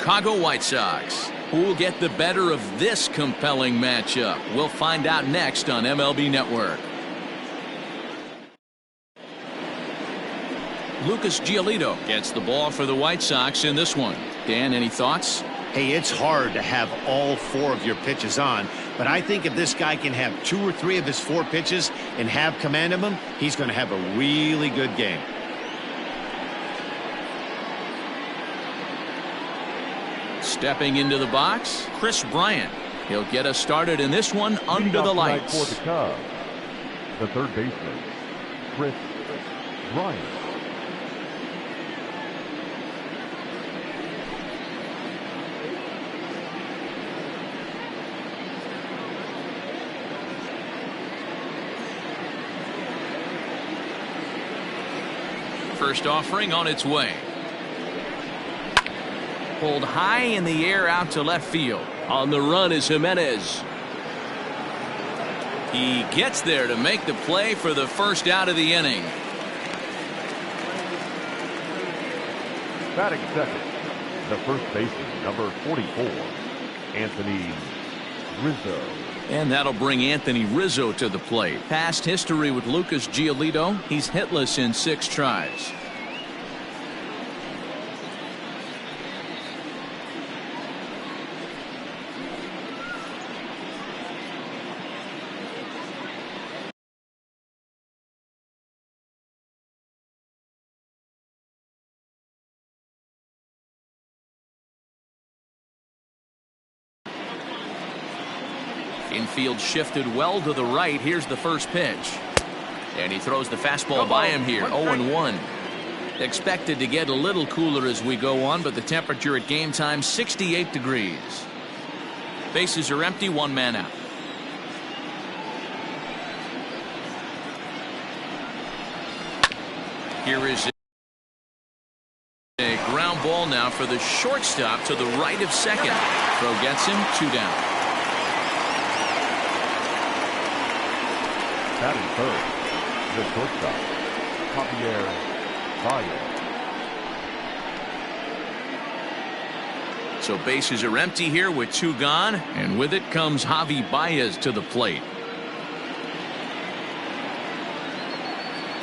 Chicago White Sox. Who will get the better of this compelling matchup? We'll find out next on MLB Network. Lucas Giolito gets the ball for the White Sox in this one. Dan, any thoughts? Hey, it's hard to have all 4 of your pitches on, but I think if this guy can have 2 or 3 of his 4 pitches and have command of them, he's going to have a really good game. Stepping into the box, Chris Bryant. He'll get us started in this one under the lights. For the Cubs, the third baseman, Chris Bryant. First offering on its way. Pulled high in the air out to left field. On the run is Jimenez. He gets there to make the play for the first out of the inning. Batting second, the first baseman, number 44, Anthony Rizzo. And that'll bring Anthony Rizzo to the plate. Past history with Lucas Giolito. He's hitless in 6 tries. Infield shifted well to the right. Here's the first pitch. And he throws the fastball by him here. 0-1. Expected to get a little cooler as we go on, but the temperature at game time, 68 degrees. Bases are empty, 1 man out. Here is a ground ball now for the shortstop to the right of second. Throw gets him, 2 down. Batting third, the shortstop, Javier Baez. So bases are empty here with 2 gone, and with it comes Javi Baez to the plate.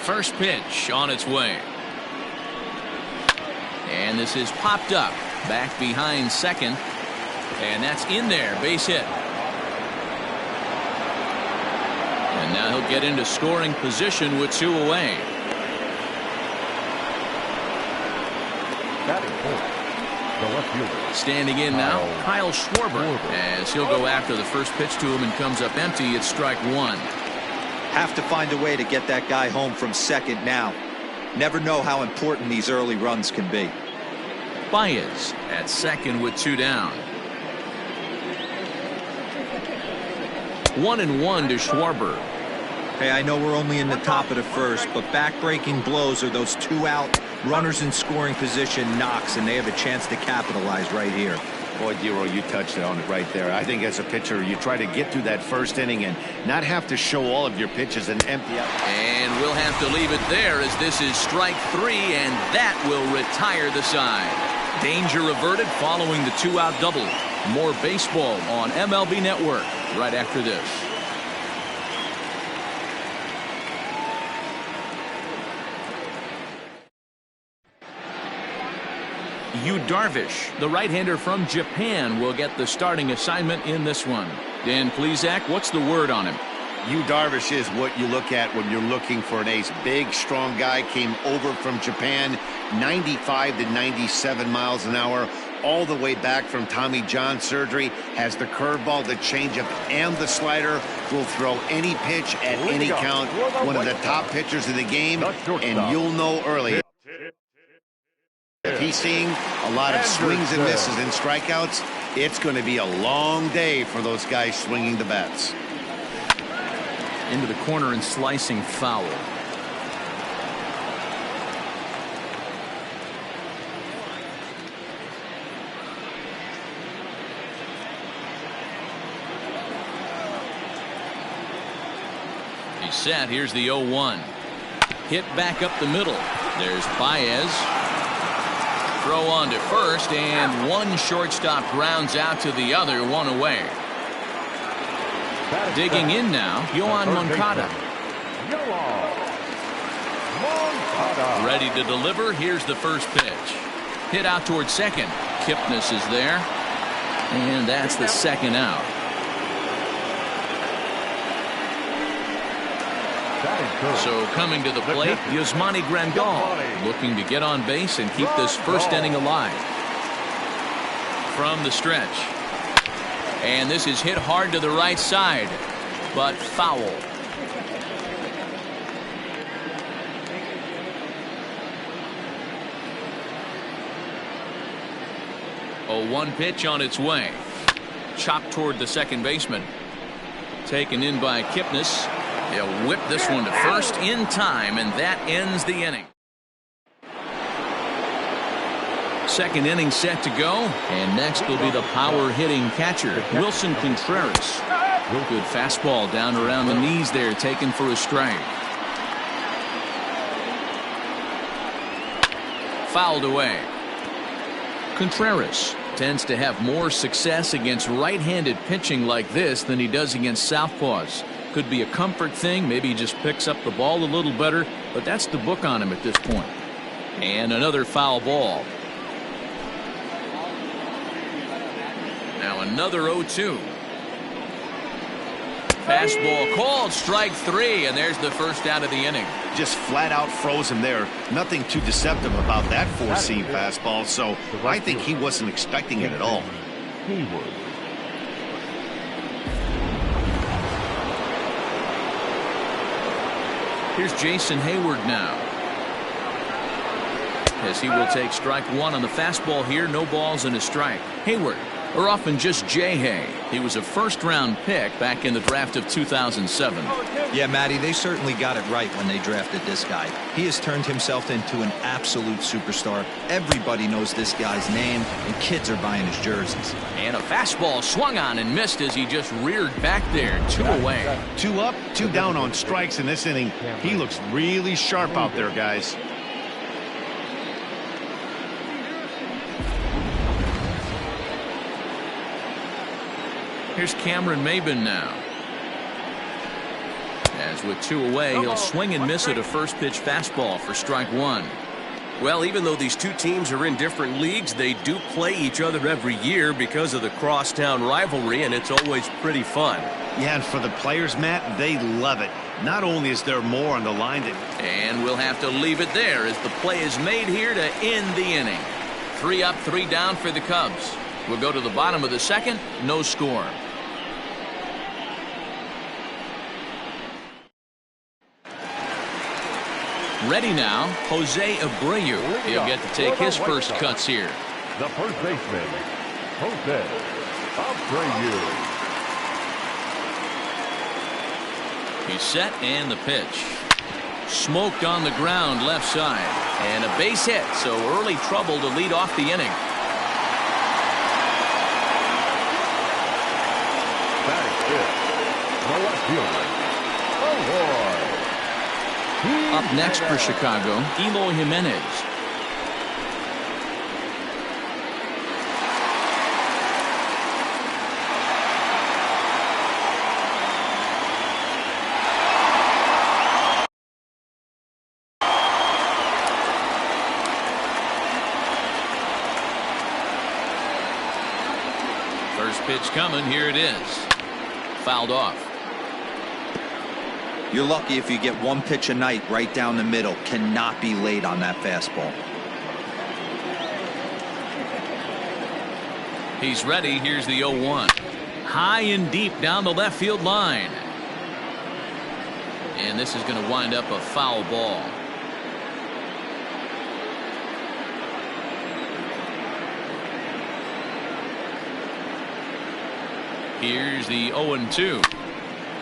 First pitch on its way. And this is popped up back behind second, and that's in there, base hit. And now he'll get into scoring position with 2 away. Batting fourth, the left fielder. Standing in now, Kyle Schwarber. As he'll go after the first pitch to him and comes up empty. It's strike 1. Have to find a way to get that guy home from second now. Never know how important these early runs can be. Baez at second with 2 down. 1-1 to Schwarber. Hey, I know we're only in the top of the first, but back-breaking blows are those 2 out, runners in scoring position knocks, and they have a chance to capitalize right here. Boy, Dero, you touched on it right there. I think as a pitcher, you try to get through that first inning and not have to show all of your pitches and empty out. And we'll have to leave it there as this is strike 3, and that will retire the side. Danger averted following the 2-out double. More baseball on MLB Network right after this. Yu Darvish, the right-hander from Japan, will get the starting assignment in this one. Dan Plesac, what's the word on him? Yu Darvish is what you look at when you're looking for an ace. Big, strong guy, came over from Japan, 95 to 97 miles an hour, all the way back from Tommy John surgery, has the curveball, the changeup, and the slider, will throw any pitch at any count. One of the top pitchers in the game, and you'll know early. If he's seeing a lot of swings and misses and strikeouts, it's going to be a long day for those guys swinging the bats. Into the corner and slicing foul. He's set. Here's the 0-1. Hit back up the middle. There's Baez. Throw on to first, and one shortstop grounds out to the other, one away. Digging in now, Yohan Moncada. Ready to deliver. Here's the first pitch. Hit out towards second. Kipnis is there. And that's the second out. So coming to the plate, Yasmani Grandal looking to get on base and keep this first inning alive. From the stretch. And this is hit hard to the right side, but foul. A 1 pitch on its way. Chopped toward the second baseman. Taken in by Kipnis. He'll whip this one to first in time, and that ends the inning. Second inning set to go, and next will be the power-hitting catcher, Wilson Contreras. Good fastball down around the knees there, taken for a strike. Fouled away. Contreras tends to have more success against right-handed pitching like this than he does against southpaws. Could be a comfort thing. Maybe he just picks up the ball a little better, but that's the book on him at this point. And another foul ball. Now another 0-2. Fastball called, strike 3, and there's the first out of the inning. Just flat out froze him there. Nothing too deceptive about that four-seam fastball, so I think he wasn't expecting it at all. Here's Jason Hayward now. As he will take strike 1 on the fastball here. No balls and a strike. Hayward, or often just J-Hay. He was a first-round pick back in the draft of 2007. Yeah, Matty, they certainly got it right when they drafted this guy. He has turned himself into an absolute superstar. Everybody knows this guy's name, and kids are buying his jerseys. And a fastball swung on and missed as he just reared back there. 2 away. 2 up, 2 down on strikes in this inning. He looks really sharp out there, guys. Here's Cameron Maybin now. As with 2 away, he'll swing and miss at a first pitch fastball for strike 1. Well, even though these two teams are in different leagues, they do play each other every year because of the crosstown rivalry, and it's always pretty fun. Yeah, and for the players, Matt, they love it. Not only is there more on the line than... And we'll have to leave it there as the play is made here to end the inning. 3 up, 3 down for the Cubs. We'll go to the bottom of the second. No score. Ready now, Jose Abreu. He'll get to take his first cuts here. The first baseman, Jose Abreu. He's set and the pitch. Smoked on the ground left side. And a base hit, so early trouble to lead off the inning. That is it. No left fielder. Oh, boy. Up next for Chicago, Eloy Jimenez. First pitch coming. Here it is. Fouled off. You're lucky if you get 1 pitch a night right down the middle. Cannot be late on that fastball. He's ready. Here's the 0-1. High and deep down the left field line. And this is going to wind up a foul ball. Here's the 0-2.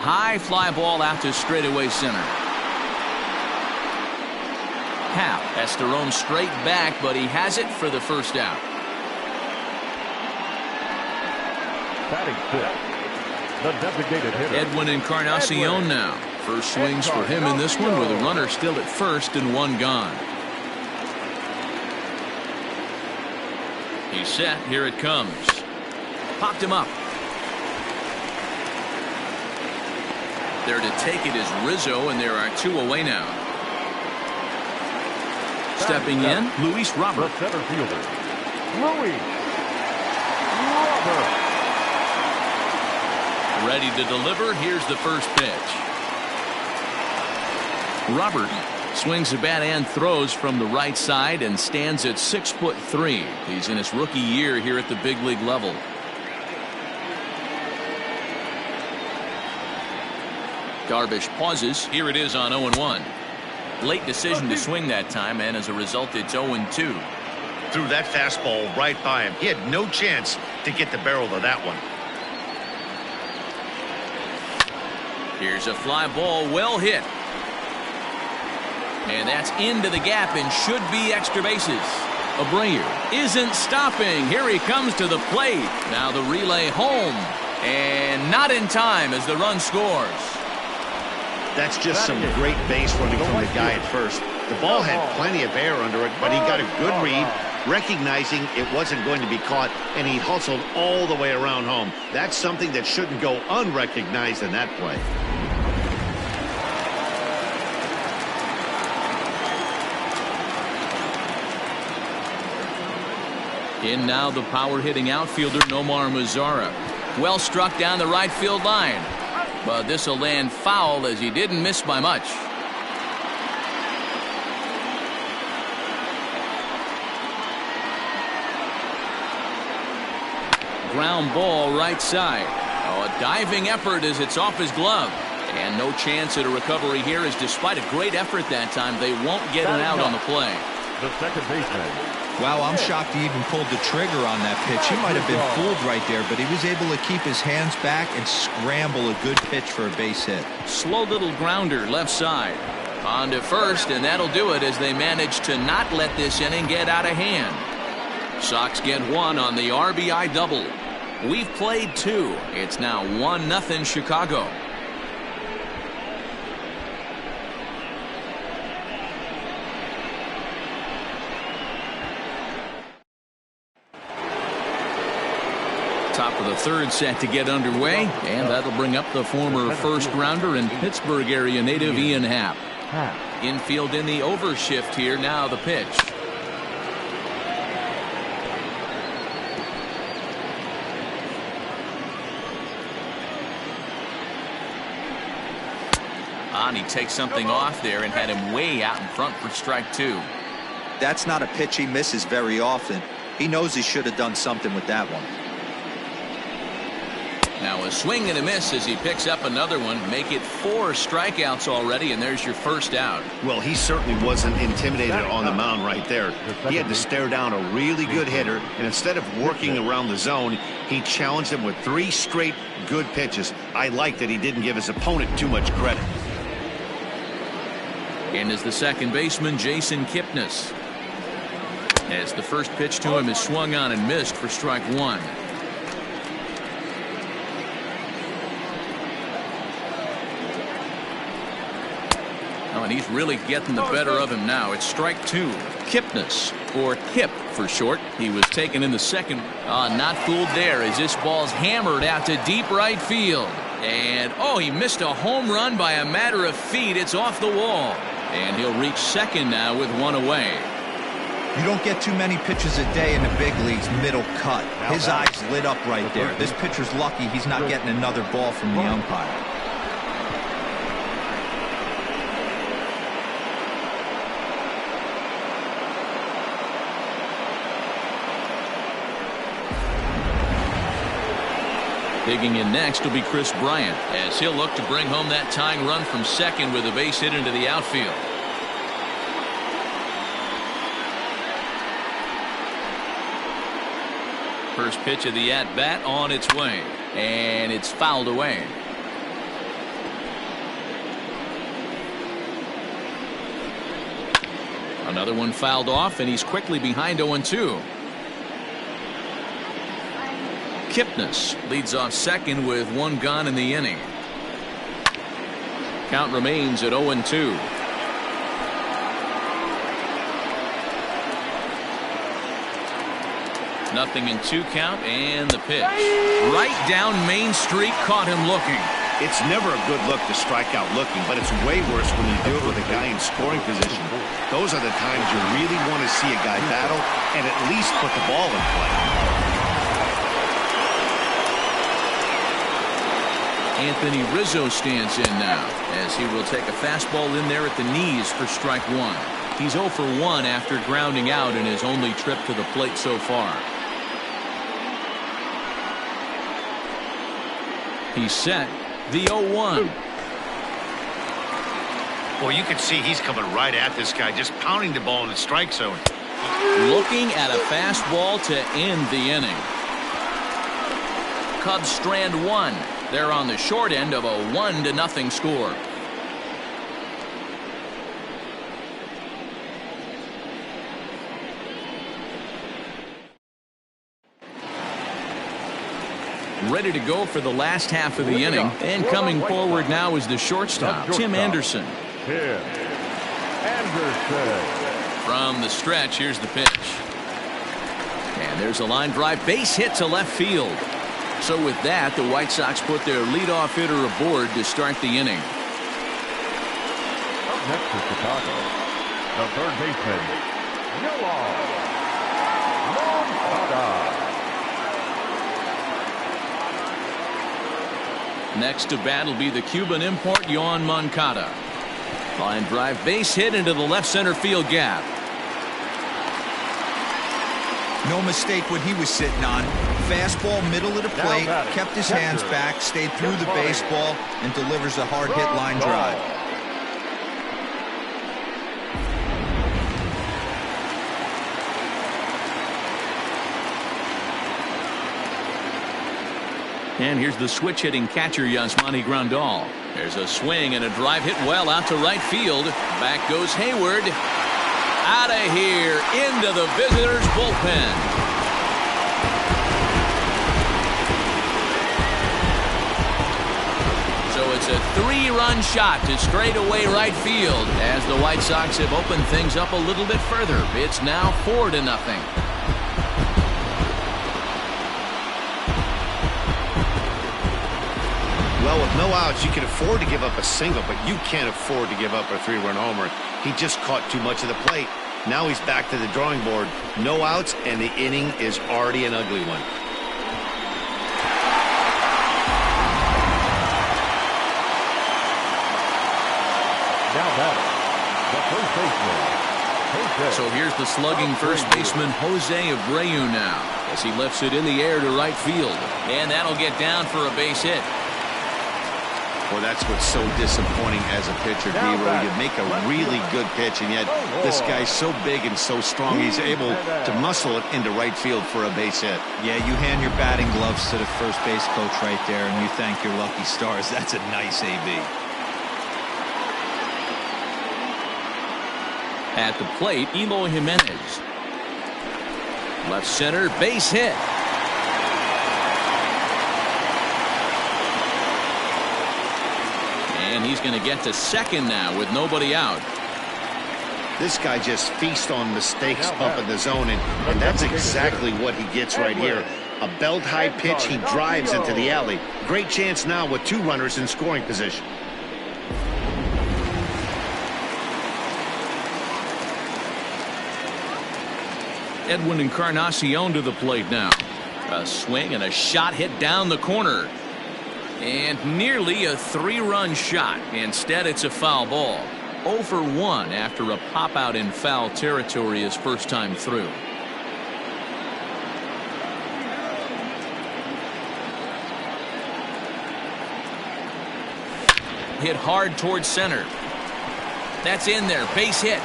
High fly ball out to straightaway center. Hap has to roam straight back, but he has it for the first out. Batting fifth, the designated hitter, Edwin Encarnacion now. First swings for him in this one with a runner still at first and 1 gone. He's set. Here it comes. Popped him up. There to take it is Rizzo, and there are 2 away now. Stepping in, Luis Robert. The center fielder, Luis Robert. Ready to deliver. Here's the first pitch. Robert swings the bat and throws from the right side and stands at 6'3". He's in his rookie year here at the big league level. Darvish pauses. Here it is on 0-1. Late decision to swing that time, and as a result, it's 0-2. Threw that fastball right by him. He had no chance to get the barrel of that one. Here's a fly ball, well hit. And that's into the gap and should be extra bases. Abreu isn't stopping. Here he comes to the plate. Now the relay home. And not in time as the run scores. That's just some great base running from the guy at first. The ball had plenty of air under it, but he got a good read, recognizing it wasn't going to be caught, and he hustled all the way around home. That's something that shouldn't go unrecognized in that play. In now the power-hitting outfielder Nomar Mazara. Well struck down the right field line. But this will land foul as he didn't miss by much. Ground ball right side. Oh, a diving effort as it's off his glove. And no chance at a recovery here, as despite a great effort that time, they won't get an out on the play. The second baseman. Wow, I'm shocked he even pulled the trigger on that pitch. He might have been fooled right there, but he was able to keep his hands back and scramble a good pitch for a base hit. Slow little grounder left side. On to first, and that'll do it as they manage to not let this inning get out of hand. Sox get one on the RBI double. We've played 2. It's now 1-0 Chicago. Top of the third set to get underway, and that'll bring up the former first rounder and Pittsburgh area native Ian Happ. Infield in the overshift here. Now the pitch. And he takes something off there and had him way out in front for strike 2. That's not a pitch he misses very often. He knows he should have done something with that one. Now a swing and a miss as he picks up another one. Make it 4 strikeouts already, and there's your first out. Well, he certainly wasn't intimidated on the mound right there. He had to stare down a really good hitter, and instead of working around the zone, he challenged him with 3 straight good pitches. I like that he didn't give his opponent too much credit. And as the second baseman, Jason Kipnis. As the first pitch to him is swung on and missed for strike 1. Oh, and he's really getting the better of him now. It's strike 2. Kipnis, or Kip for short. He was taken in the second. Not fooled there as this ball's hammered out to deep right field. And, oh, he missed a home run by a matter of feet. It's off the wall. And he'll reach second now with 1 away. You don't get too many pitches a day in the big leagues middle cut. His eyes lit up right there. This pitcher's lucky he's not getting another ball from the umpire. Digging in next will be Chris Bryant, as he'll look to bring home that tying run from second with a base hit into the outfield. First pitch of the at-bat on its way, and it's fouled away. Another one fouled off, and he's quickly behind 0-2. Kipnis leads off second with 1 gone in the inning. Count remains at 0-2. 0-2 count, and the pitch. Right down Main Street, caught him looking. It's never a good look to strike out looking, but it's way worse when you do it with a guy in scoring position. Those are the times you really want to see a guy battle and at least put the ball in play. Anthony Rizzo stands in now, as he will take a fastball in there at the knees for strike one. He's 0 for 1 after grounding out in his only trip to the plate so far. He's set. The 0-1. Well, you can see he's coming right at this guy, just pounding the ball in the strike zone. Looking at a fastball to end the inning. Cubs strand one. They're on the short end of a 1-0 score. Ready to go for the last half of the inning, and coming forward now is the shortstop, Tim Anderson. From the stretch, here's the pitch. And there's a line drive, base hit to left field. So with that, the White Sox put their leadoff hitter aboard to start the inning. Up next to Chicago, the third baseman, Moncada. Next to bat will be the Cuban import, Yoan Moncada. Line drive, base hit into the left center field gap. No mistake what he was sitting on. Fastball, middle of the plate, kept his hands back, stayed through the baseball, and delivers a hard hit line drive. And here's the switch-hitting catcher, Yasmani Grandal. There's a swing and a drive hit well out to right field. Back goes Hayward. Out of here, into the visitors' bullpen. So it's a 3-run shot to straightaway right field as the White Sox have opened things up a little bit further. It's now 4-0. Well, with no outs, you can afford to give up a single, but you can't afford to give up a 3-run homer. He just caught too much of the plate. Now he's back to the drawing board. No outs, and the inning is already an ugly one. Now batting, the first baseman, Jose. So here's the slugging first baseman, Jose Abreu now, as he lifts it in the air to right field. And that'll get down for a base hit. Well, that's what's so disappointing as a pitcher, D-Roll. You make a really good pitch, and yet this guy's so big and so strong, he's able to muscle it into right field for a base hit. Yeah, you hand your batting gloves to the first base coach right there, and you thank your lucky stars. That's a nice AB. At the plate, Eloy Jimenez. Left center, base hit. And he's going to get to second now with nobody out. This guy just feasts on mistakes up in the zone, and that's exactly what he gets right here. A belt-high pitch, he drives into the alley. Great chance now with 2 runners in scoring position. Edwin Encarnacion to the plate now. A swing and a shot hit down the corner. And nearly a 3-run shot. Instead, it's a foul ball. 0 for 1 after a pop-out in foul territory his first time through. Hit hard towards center. That's in there. Base hit.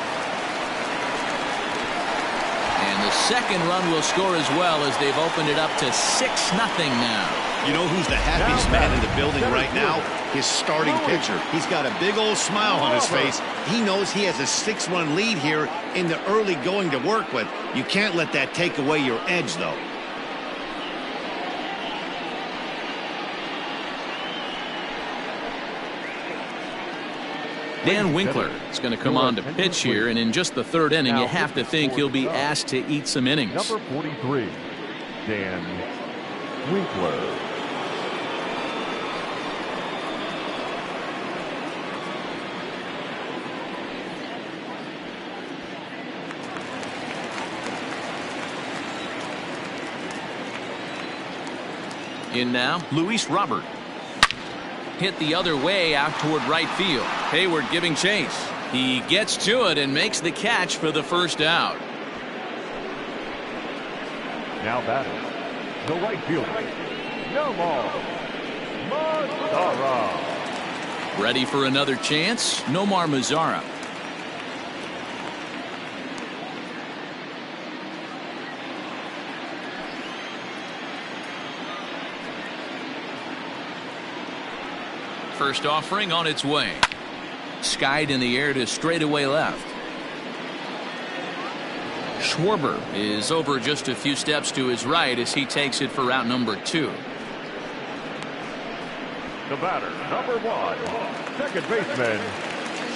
And the second run will score as well as they've opened it up to 6-0 now. You know who's the happiest man in the building right now? His starting pitcher. He's got a big old smile on his face. He knows he has a 6-run lead here in the early going to work with. You can't let that take away your edge, though. Dan Winkler is going to come on to pitch here, and in just the 3rd inning, you have to think he'll be asked to eat some innings. Number 43, Dan Winkler. In now, Luis Robert. Hit the other way out toward right field. Hayward giving chase. He gets to it and makes the catch for the first out. Now batting, the right fielder, Nomar Mazara. Ready for another chance? Nomar Mazara. First offering on its way. Skied in the air to straightaway left. Schwarber is over just a few steps to his right as he takes it for route number 2. The batter, number 1, second baseman.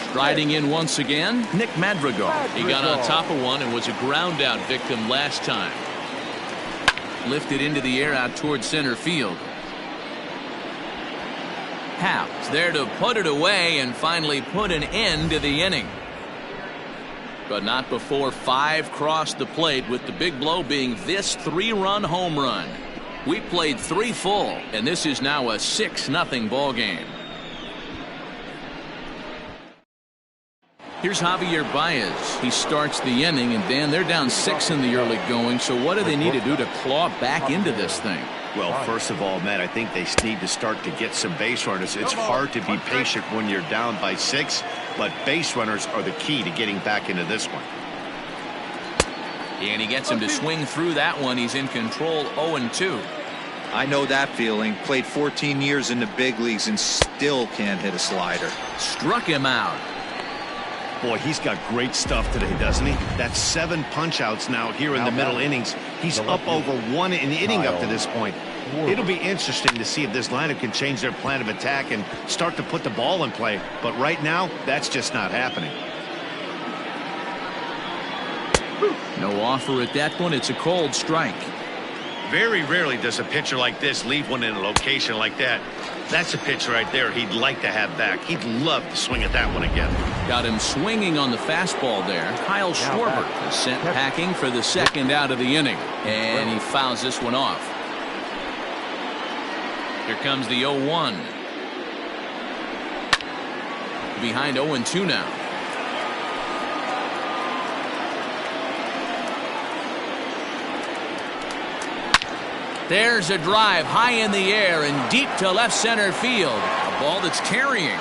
Striding in once again, Nick Madrigal. He got on top of one and was a ground out victim last time. Lifted into the air out toward center field. Haps there to put it away and finally put an end to the inning. But not before 5 crossed the plate, with the big blow being this 3-run home run. We played 3 full, and this is now a 6-0 ball game. Here's Javier Baez. He starts the inning, and Dan, they're down 6 in the early going, so what do they need to do to claw back into this thing? Well, first of all, Matt, I think they need to start to get some base runners. It's hard to be patient when you're down by 6, but base runners are the key to getting back into this one. And he gets him to swing through that one. He's in control, 0-2. I know that feeling. Played 14 years in the big leagues and still can't hit a slider. Struck him out. Boy, he's got great stuff today, doesn't he? That's 7 punch-outs now here in the middle innings. He's up over 1 an inning up to this point. It'll be interesting to see if this lineup can change their plan of attack and start to put the ball in play. But right now, that's just not happening. No offer at that one. It's a cold strike. Very rarely does a pitcher like this leave one in a location like that. That's a pitch right there he'd like to have back. He'd love to swing at that one again. Got him swinging on the fastball there. Kyle Schwarber is sent packing for the second out of the inning. And he fouls this one off. Here comes the 0-1. Behind 0-2 now. There's a drive high in the air and deep to left center field. A ball that's carrying.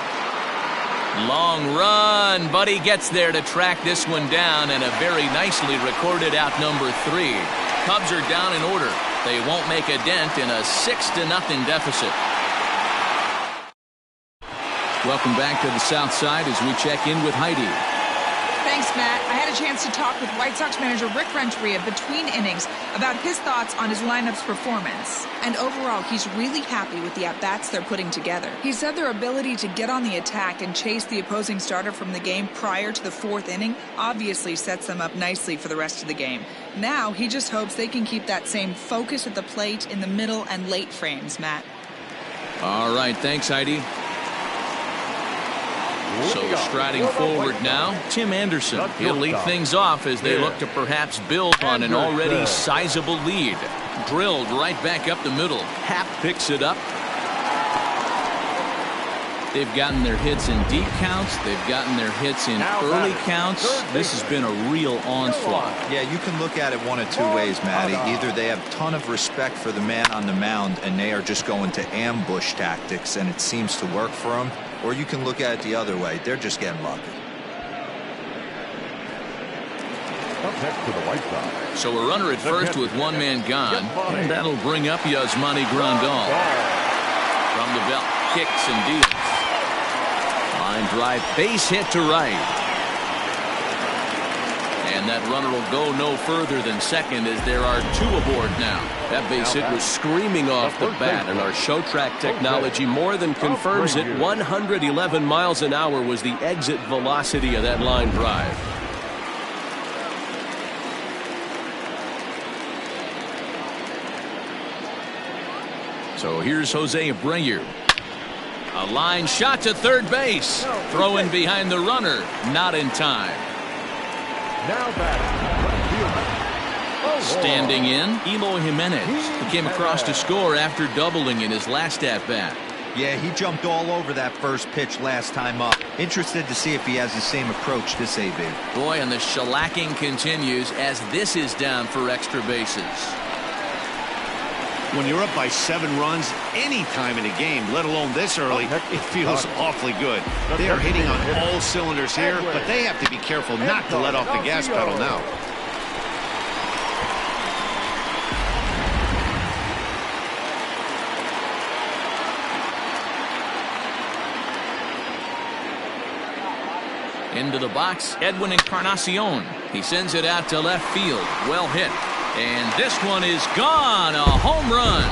Long run, but he gets there to track this one down, and a very nicely recorded out number 3. Cubs are down in order. They won't make a dent in a 6-0 deficit. Welcome back to the South Side as we check in with Heidi. Thanks, Matt. I had a chance to talk with White Sox manager Rick Renteria between innings about his thoughts on his lineup's performance. And overall, he's really happy with the at-bats they're putting together. He said their ability to get on the attack and chase the opposing starter from the game prior to the 4th inning obviously sets them up nicely for the rest of the game. Now, he just hopes they can keep that same focus at the plate in the middle and late frames, Matt. All right, thanks, Heidi. So striding forward now, Tim Anderson. He'll lead things off as they look to perhaps build on an already sizable lead. Drilled right back up the middle. Happ picks it up. They've gotten their hits in deep counts. They've gotten their hits in early counts. This has been a real onslaught. Yeah, you can look at it one of 2 ways, Matty. Either they have a ton of respect for the man on the mound and they are just going to ambush tactics and it seems to work for them. Or you can look at it the other way. They're just getting lucky. Up next to the White Sox. So a runner at first with 1 man gone. And that'll bring up Yasmani Grandal. From the belt, kicks and deals. Line drive, base hit to right. And that runner will go no further than second as there are 2 aboard now. That base hit was screaming off the bat, and our show track technology more than confirms it. 111 miles an hour was the exit velocity of that line drive. So here's Jose Abreu. A line shot to third base. Throwing behind the runner. Not in time. Now batting. Standing in, Eloy Jimenez. He came across to score after doubling in his last at-bat. Yeah, he jumped all over that first pitch last time up. Interested to see if he has the same approach this AB. Boy, and the shellacking continues as this is down for extra bases. When you're up by 7 runs any time in a game, let alone this early, it feels awfully good. They are hitting on all cylinders here, but they have to be careful not to let off the gas pedal now. Into the box, Edwin Encarnacion. He sends it out to left field. Well hit. And this one is gone. A home run.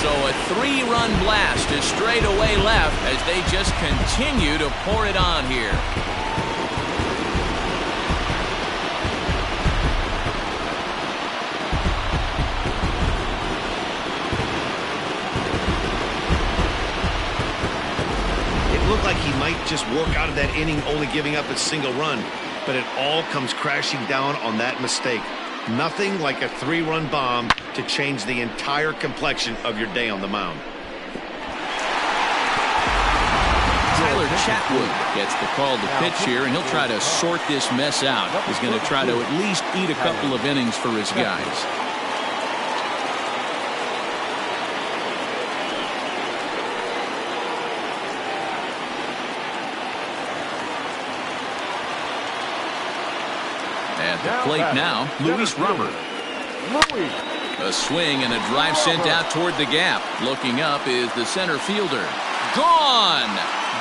So a 3-run blast to straightaway left as they just continue to pour it on here. Looked like he might just work out of that inning only giving up a single run, but it all comes crashing down on that mistake. Nothing like a 3-run bomb to change the entire complexion of your day on the mound. Tyler Chatwood gets the call to pitch here, and he'll try to sort this mess out. He's going to try to at least eat a couple of innings for his guys. At the plate now, Luis Robert. A swing and a drive sent out toward the gap. Looking up is the center fielder. Gone!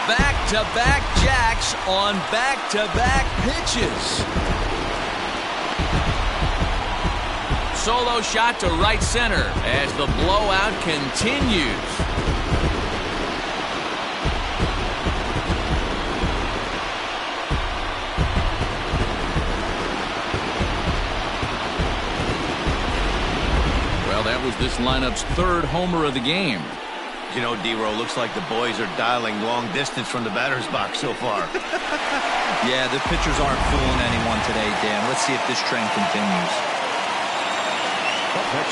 Back-to-back jacks on back-to-back pitches. Solo shot to right center as the blowout continues. That was this lineup's 3rd homer of the game. You know, D-Row, looks like the boys are dialing long distance from the batter's box so far. Yeah, the pitchers aren't fooling anyone today, Dan. Let's see if this trend continues.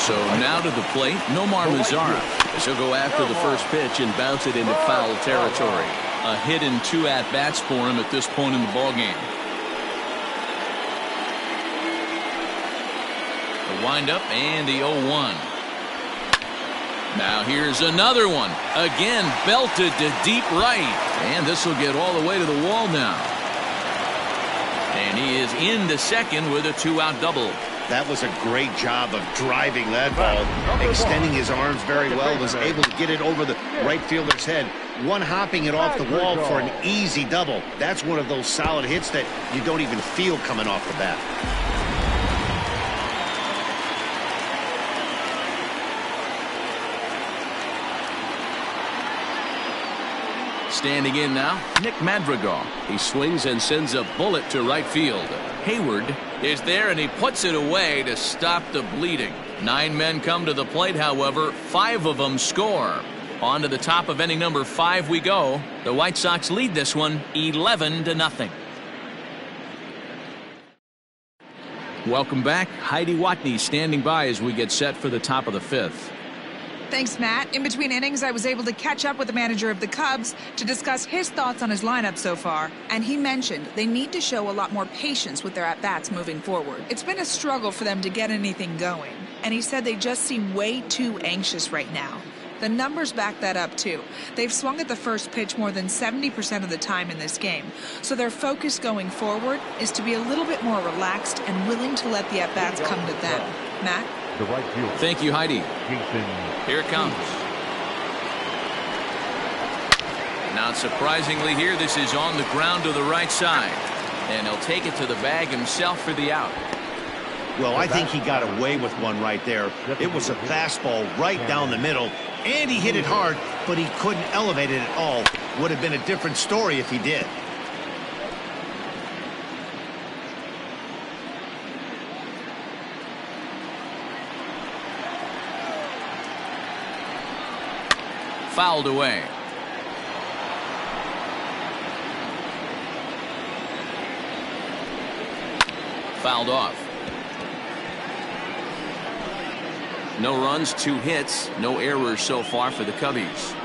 So now to the plate, Nomar Mazara, as he'll go after the first pitch and bounce it into foul territory. A hit and 2 at-bats for him at this point in the ballgame. The windup and the 0-1. Now here's another one. Again, belted to deep right. And this will get all the way to the wall now. And he is into second with a 2-out double. That was a great job of driving that ball, extending his arms very well, was able to get it over the right fielder's head, one-hopping it off the wall for an easy double. That's one of those solid hits that you don't even feel coming off the bat. Standing in now, Nick Madrigal. He swings and sends a bullet to right field. Hayward is there, and he puts it away to stop the bleeding. 9 men come to the plate, however. 5 of them score. On to the top of inning number 5 we go. The White Sox lead this one 11-0. Welcome back. Heidi Watney standing by as we get set for the top of the 5th. Thanks, Matt. In between innings, I was able to catch up with the manager of the Cubs to discuss his thoughts on his lineup so far. And he mentioned they need to show a lot more patience with their at-bats moving forward. It's been a struggle for them to get anything going. And he said they just seem way too anxious right now. The numbers back that up, too. They've swung at the first pitch more than 70% of the time in this game. So their focus going forward is to be a little bit more relaxed and willing to let the at-bats come to them. Matt? The right field. Thank you, Heidi. Here it comes. Now, surprisingly here, this is on the ground to the right side. And he'll take it to the bag himself for the out. Well, I think he got away with one right there. It was a fastball right down the middle, and he hit it hard, but he couldn't elevate it at all. Would have been a different story if he did. fouled away. Fouled off. No runs, 2 hits, no errors so far for the Cubbies.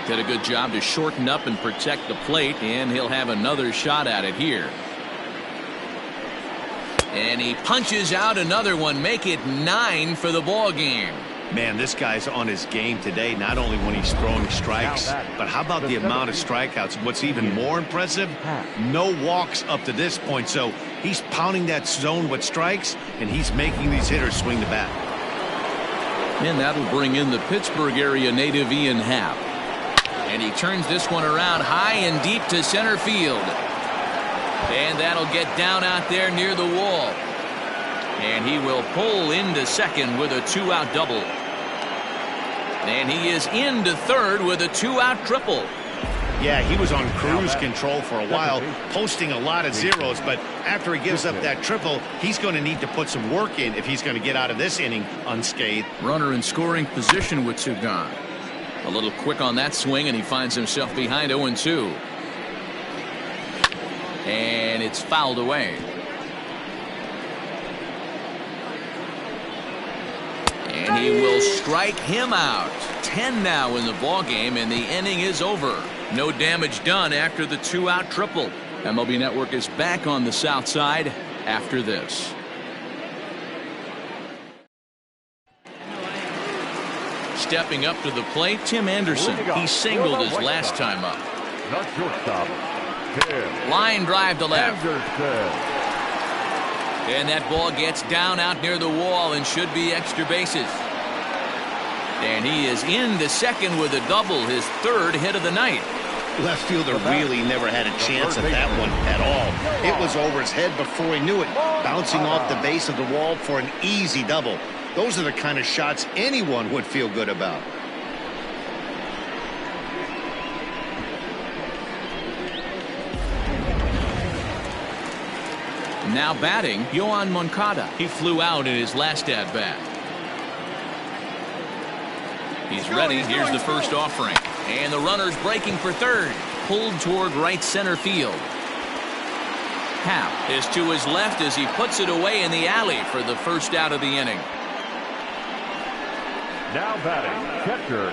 Did a good job to shorten up and protect the plate, and he'll have another shot at it here. And he punches out another one, make it 9 for the ball game. Man, this guy's on his game today, not only when he's throwing strikes, but how about the amount of strikeouts? What's even more impressive, no walks up to this point. So he's pounding that zone with strikes, and he's making these hitters swing the bat. And that'll bring in the Pittsburgh area native Ian Happ. And he turns this one around high and deep to center field. And that'll get down out there near the wall. And he will pull into second with a 2-out double. And he is into third with a 2-out triple. Yeah, he was on cruise control for a while, posting a lot of zeros, but after he gives up that triple, he's going to need to put some work in if he's going to get out of this inning unscathed. Runner in scoring position with 2 gone. A little quick on that swing, and he finds himself behind 0-2. And it's fouled away. And he will strike him out. 10 now in the ball game, and the inning is over. No damage done after the 2-out triple. MLB Network is back on the south side after this. Stepping up to the plate, Tim Anderson. He singled his last time up. The shortstop, Tim Line drive to left. Anderson. And that ball gets down out near the wall and should be extra bases. And he is into second with a double, his 3rd hit of the night. Left fielder really never had a chance at that one at all. It was over his head before he knew it, bouncing off the base of the wall for an easy double. Those are the kind of shots anyone would feel good about. Now batting, Yohan Moncada. He flew out in his last at-bat. He's ready. Here's the first offering. And the runner's breaking for third. Pulled toward right center field. Happ is to his left as he puts it away in the alley for the first out of the inning. Now batting, catcher,